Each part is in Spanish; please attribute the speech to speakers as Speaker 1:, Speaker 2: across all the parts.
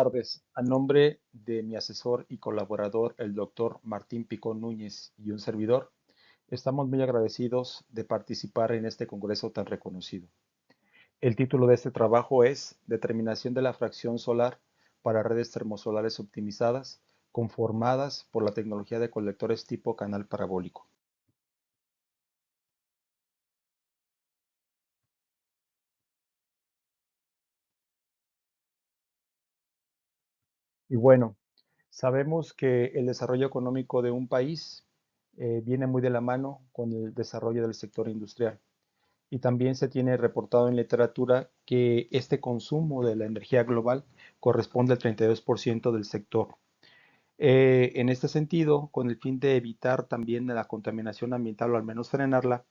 Speaker 1: tardes. A nombre de mi asesor y colaborador, el doctor Martín Picón Núñez y un servidor, estamos muy agradecidos de participar en este congreso tan reconocido. El título de este trabajo es Determinación de la fracción solar para redes termosolares optimizadas conformadas por la tecnología de colectores tipo canal parabólico. Y bueno, sabemos que el desarrollo económico de un país viene muy de la mano con el desarrollo del sector industrial. Y también se tiene reportado en literatura que este consumo de la energía global corresponde al 32% del sector. En este sentido, con el fin de evitar también la contaminación ambiental o al menos frenarla,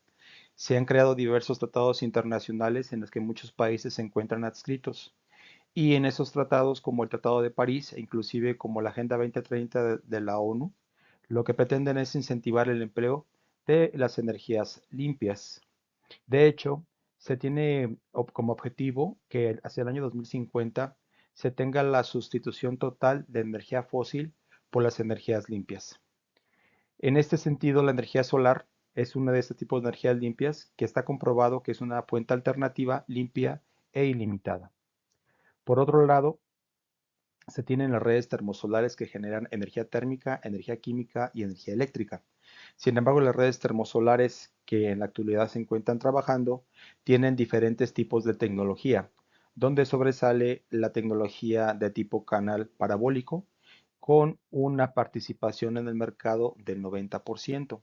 Speaker 1: se han creado diversos tratados internacionales en los que muchos países se encuentran adscritos. Y en esos tratados, como el Tratado de París e inclusive como la Agenda 2030 de la ONU, lo que pretenden es incentivar el empleo de las energías limpias. De hecho, se tiene como objetivo que hacia el año 2050 se tenga la sustitución total de energía fósil por las energías limpias. En este sentido, la energía solar es una de este tipo de energías limpias que está comprobado que es una fuente alternativa limpia e ilimitada. Por otro lado, se tienen las redes termosolares que generan energía térmica, energía química y energía eléctrica. Sin embargo, las redes termosolares que en la actualidad se encuentran trabajando tienen diferentes tipos de tecnología, donde sobresale la tecnología de tipo canal parabólico con una participación en el mercado del 90%.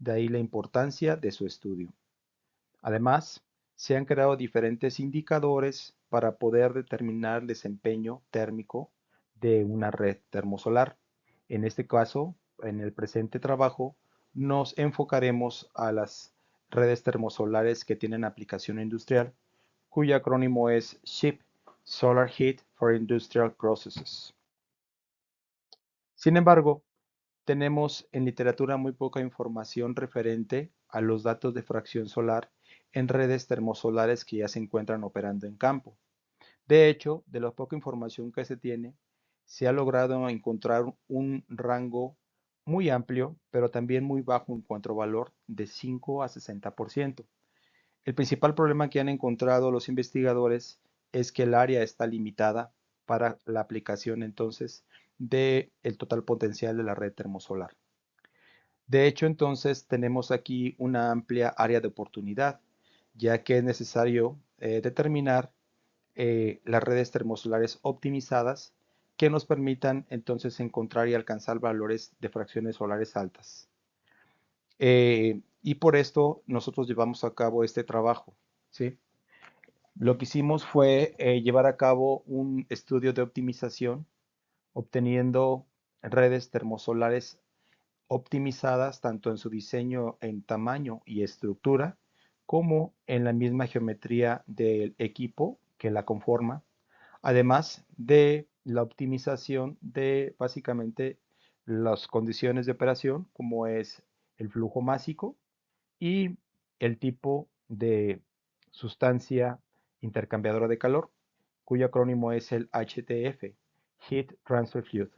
Speaker 1: De ahí la importancia de su estudio. Además, se han creado diferentes indicadores para poder determinar el desempeño térmico de una red termosolar. En este caso, en el presente trabajo, nos enfocaremos a las redes termosolares que tienen aplicación industrial, cuyo acrónimo es SHIP, Solar Heat for Industrial Processes. Sin embargo, tenemos en literatura muy poca información referente a los datos de fracción solar en redes termosolares que ya se encuentran operando en campo. De hecho, de la poca información que se tiene, se ha logrado encontrar un rango muy amplio, pero también muy bajo en cuanto a valor de 5 a 60%. El principal problema que han encontrado los investigadores es que el área está limitada para la aplicación entonces del total potencial de la red termosolar. De hecho, entonces tenemos aquí una amplia área de oportunidad, ya que es necesario determinar las redes termosolares optimizadas que nos permitan entonces encontrar y alcanzar valores de fracciones solares altas. Y por esto nosotros llevamos a cabo este trabajo, ¿sí? Lo que hicimos fue llevar a cabo un estudio de optimización, obteniendo redes termosolares optimizadas tanto en su diseño, en tamaño y estructura, como en la misma geometría del equipo que la conforma, además de la optimización de básicamente las condiciones de operación, como es el flujo másico y el tipo de sustancia intercambiadora de calor, cuyo acrónimo es el HTF, Heat Transfer Fluid.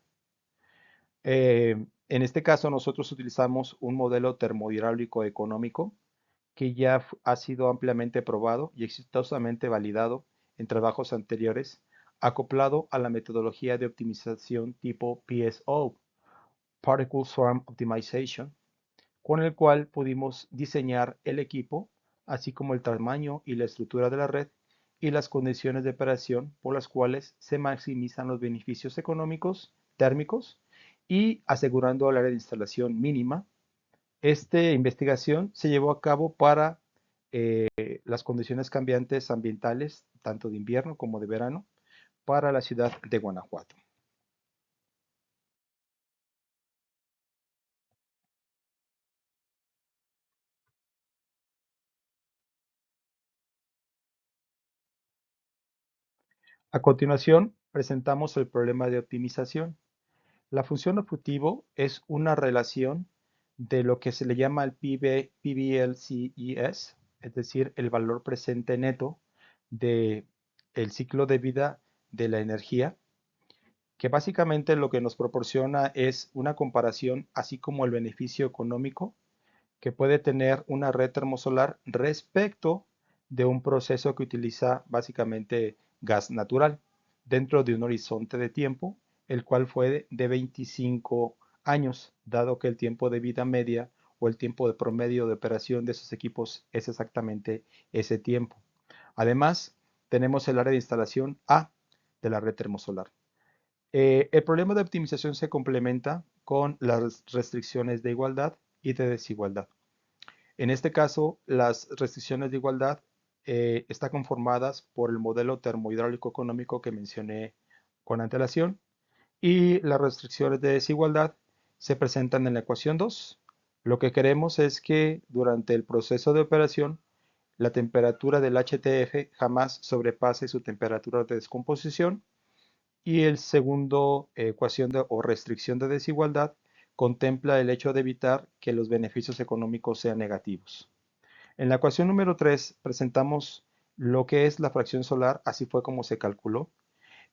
Speaker 1: En este caso, nosotros utilizamos un modelo termohidráulico económico que ya ha sido ampliamente probado y exitosamente validado en trabajos anteriores, acoplado a la metodología de optimización tipo PSO, Particle Swarm Optimization, con el cual pudimos diseñar el equipo, así como el tamaño y la estructura de la red y las condiciones de operación por las cuales se maximizan los beneficios económicos térmicos y asegurando el área de instalación mínima. Esta investigación se llevó a cabo para las condiciones cambiantes ambientales, tanto de invierno como de verano, para la ciudad de Guanajuato. A continuación, presentamos el problema de optimización. La función objetivo es una relación de lo que se le llama el PBLCES, es decir, el valor presente neto del ciclo de vida de la energía, que básicamente lo que nos proporciona es una comparación, así como el beneficio económico que puede tener una red termosolar respecto de un proceso que utiliza básicamente gas natural dentro de un horizonte de tiempo, el cual fue de 25 años, dado que el tiempo de vida media o el tiempo de promedio de operación de esos equipos es exactamente ese tiempo. Además, tenemos el área de instalación A de la red termosolar. El problema de optimización se complementa con las restricciones de igualdad y de desigualdad. En este caso, las restricciones de igualdad están conformadas por el modelo termohidráulico económico que mencioné con antelación y las restricciones de desigualdad se presentan en la ecuación 2. Lo que queremos es que durante el proceso de operación la temperatura del HTF jamás sobrepase su temperatura de descomposición y el segundo ecuación o restricción de desigualdad contempla el hecho de evitar que los beneficios económicos sean negativos. En la ecuación número 3 presentamos lo que es la fracción solar, así fue como se calculó.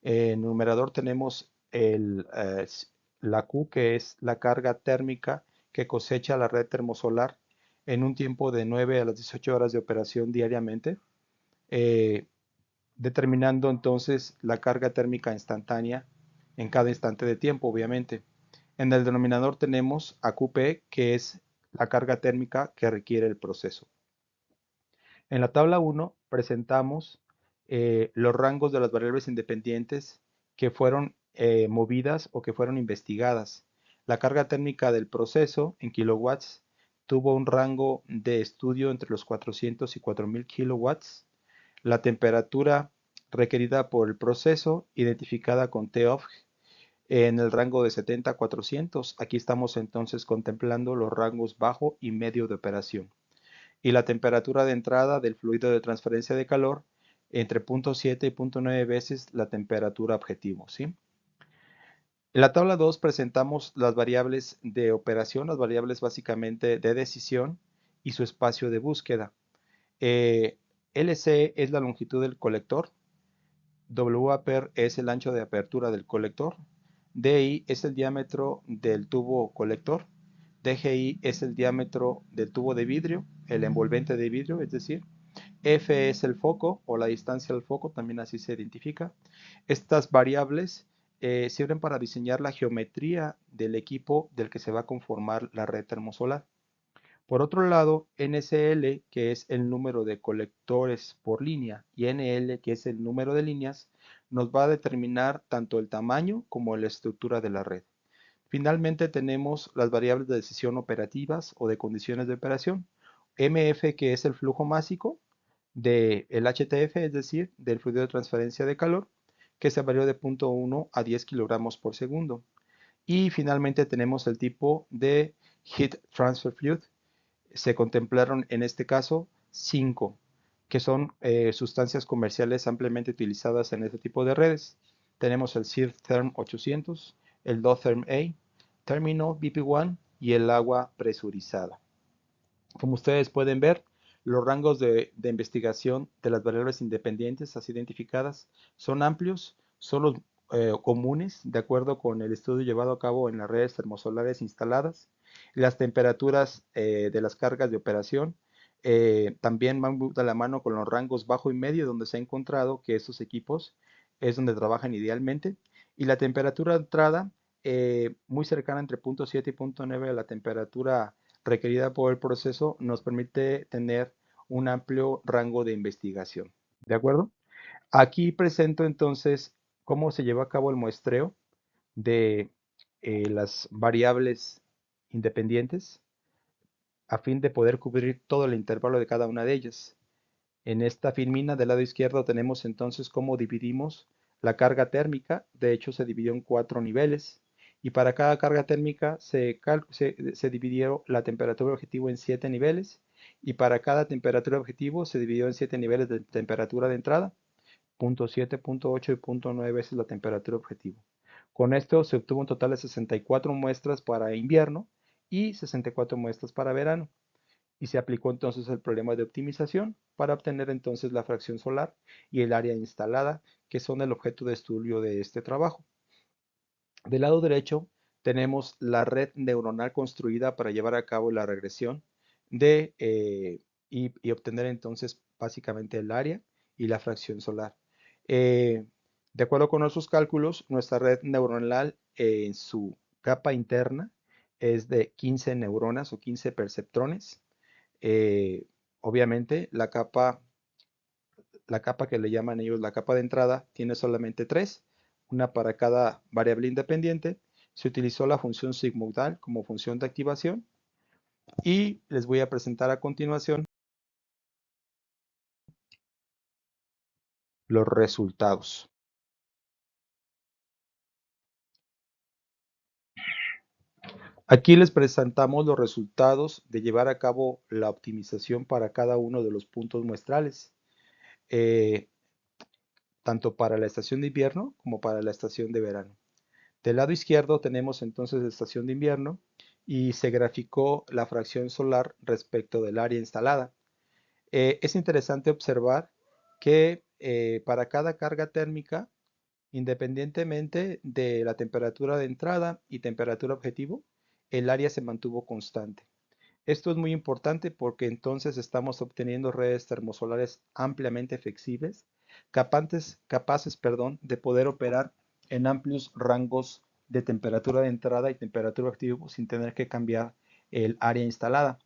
Speaker 1: En el numerador tenemos la Q, que es la carga térmica que cosecha la red termosolar en un tiempo de 9 a las 18 horas de operación diariamente, eh, determinando entonces la carga térmica instantánea en cada instante de tiempo, obviamente. En el denominador tenemos a QP, que es la carga térmica que requiere el proceso. En la tabla 1 presentamos los rangos de las variables independientes que fueron movidas o que fueron investigadas. La carga térmica del proceso en kilowatts tuvo un rango de estudio entre los 400 y 4000 kilowatts. La temperatura requerida por el proceso, identificada con TOF, en el rango de 70 a 400. Aquí estamos entonces contemplando los rangos bajo y medio de operación y la temperatura de entrada del fluido de transferencia de calor entre 0.7 y 0.9 veces la temperatura objetivo, ¿sí? En la tabla 2 presentamos las variables de operación, las variables básicamente de decisión y su espacio de búsqueda. LC es la longitud del colector, WAPER es el ancho de apertura del colector, DI es el diámetro del tubo colector, DGI es el diámetro del tubo de vidrio, el envolvente de vidrio, es decir, F es el foco o la distancia al foco, también así se identifica. Estas variables sirven para diseñar la geometría del equipo del que se va a conformar la red termosolar. Por otro lado, NSL, que es el número de colectores por línea, y NL, que es el número de líneas, nos va a determinar tanto el tamaño como la estructura de la red. Finalmente tenemos las variables de decisión operativas o de condiciones de operación. MF, que es el flujo másico del HTF, es decir, del fluido de transferencia de calor, que se varió de 0.1 a 10 kilogramos por segundo. Y finalmente tenemos el tipo de Heat Transfer Fluid. Se contemplaron en este caso 5, que son sustancias comerciales ampliamente utilizadas en este tipo de redes. Tenemos el SIRTherm 800, el Dotherm A, Terminal BP1 y el agua presurizada. Como ustedes pueden ver, los rangos de investigación de las variables independientes así identificadas son amplios, son los comunes de acuerdo con el estudio llevado a cabo en las redes termosolares instaladas. Las temperaturas de las cargas de operación también van de la mano con los rangos bajo y medio, donde se ha encontrado que estos equipos es donde trabajan idealmente. Y la temperatura de entrada, muy cercana entre 0.7 y 0.9 a la temperatura requerida por el proceso, nos permite tener un amplio rango de investigación. ¿De acuerdo? Aquí presento entonces cómo se lleva a cabo el muestreo de las variables independientes a fin de poder cubrir todo el intervalo de cada una de ellas. En esta filmina del lado izquierdo tenemos entonces cómo dividimos la carga térmica. De hecho, se dividió en 4 niveles. Y para cada carga térmica se dividió la temperatura objetivo en 7 niveles. Y para cada temperatura objetivo se dividió en 7 niveles de temperatura de entrada. 0.7, 0.8 y 0.9 veces la temperatura objetivo. Con esto se obtuvo un total de 64 muestras para invierno y 64 muestras para verano y se aplicó entonces el problema de optimización para obtener entonces la fracción solar y el área instalada, que son el objeto de estudio de este trabajo. Del lado derecho tenemos la red neuronal construida para llevar a cabo la regresión y obtener entonces básicamente el área y la fracción solar. Eh, de acuerdo con nuestros cálculos, nuestra red neuronal en su capa interna es de 15 neuronas o 15 perceptrones. Eh, Obviamente la capa que le llaman ellos la capa de entrada tiene solamente tres, una para cada variable independiente. Se utilizó la función sigmoidal como función de activación y les voy a presentar a continuación los resultados. Aquí les presentamos los resultados de llevar a cabo la optimización para cada uno de los puntos muestrales, eh, tanto para la estación de invierno como para la estación de verano. Del lado izquierdo tenemos entonces la estación de invierno y se graficó la fracción solar respecto del área instalada. Es interesante observar que para cada carga térmica, independientemente de la temperatura de entrada y temperatura objetivo, el área se mantuvo constante. Esto es muy importante porque entonces estamos obteniendo redes termosolares ampliamente flexibles, capaces, de poder operar en amplios rangos de temperatura de entrada y temperatura objetivo sin tener que cambiar el área instalada.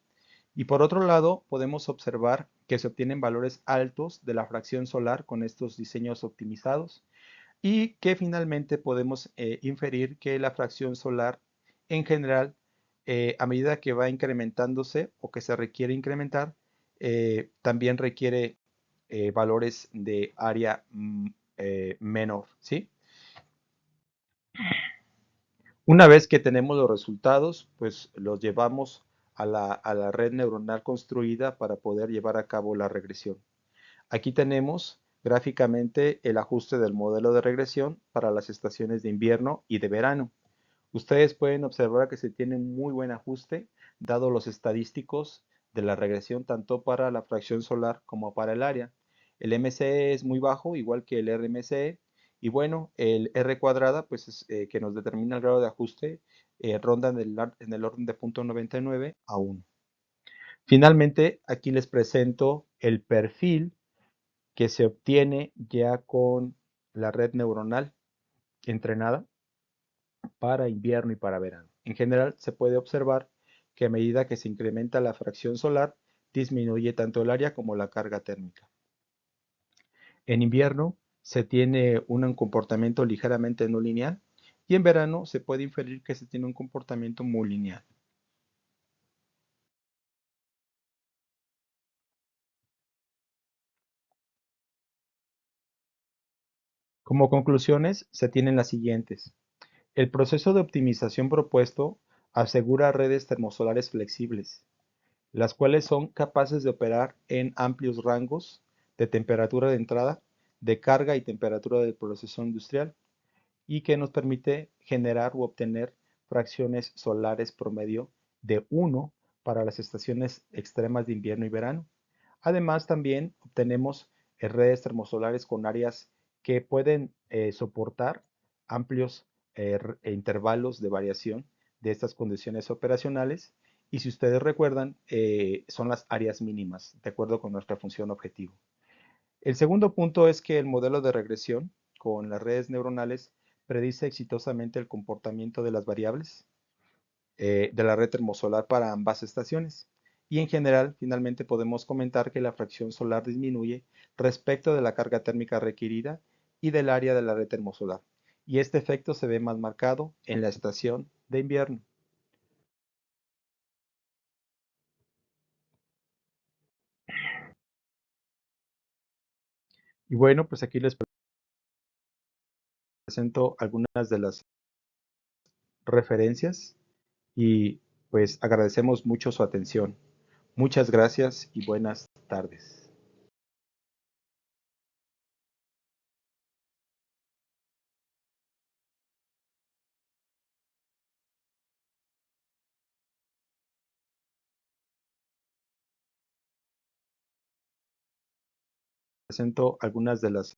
Speaker 1: Y por otro lado, podemos observar que se obtienen valores altos de la fracción solar con estos diseños optimizados y que finalmente podemos inferir que la fracción solar en general, a medida que va incrementándose o que se requiere incrementar, también requiere valores de área menor, ¿sí? Una vez que tenemos los resultados, pues los llevamos a la red neuronal construida para poder llevar a cabo la regresión. Aquí tenemos gráficamente el ajuste del modelo de regresión para las estaciones de invierno y de verano. Ustedes pueden observar que se tiene un muy buen ajuste, dado los estadísticos de la regresión tanto para la fracción solar como para el área. El MCE es muy bajo, igual que el RMCE, y bueno, el R cuadrada, pues que nos determina el grado de ajuste, ronda en el orden de 0.99 a 1. Finalmente, aquí les presento el perfil que se obtiene ya con la red neuronal entrenada para invierno y para verano. En general, se puede observar que a medida que se incrementa la fracción solar, disminuye tanto el área como la carga térmica. En invierno se tiene un comportamiento ligeramente no lineal y en verano se puede inferir que se tiene un comportamiento muy lineal. Como conclusiones, se tienen las siguientes. El proceso de optimización propuesto asegura redes termosolares flexibles, las cuales son capaces de operar en amplios rangos de temperatura de entrada, de carga y temperatura del proceso industrial, y que nos permite generar u obtener fracciones solares promedio de 1 para las estaciones extremas de invierno y verano. Además, también obtenemos redes termosolares con áreas que pueden soportar amplios intervalos de variación de estas condiciones operacionales. Y si ustedes recuerdan, son las áreas mínimas, de acuerdo con nuestra función objetivo. El segundo punto es que el modelo de regresión con las redes neuronales predice exitosamente el comportamiento de las variables de la red termosolar para ambas estaciones. Y en general, finalmente podemos comentar que la fracción solar disminuye respecto de la carga térmica requerida y del área de la red termosolar. Y este efecto se ve más marcado en la estación de invierno. Y bueno, pues aquí les presento algunas de las referencias y pues agradecemos mucho su atención. Muchas gracias y buenas tardes. Presento algunas de las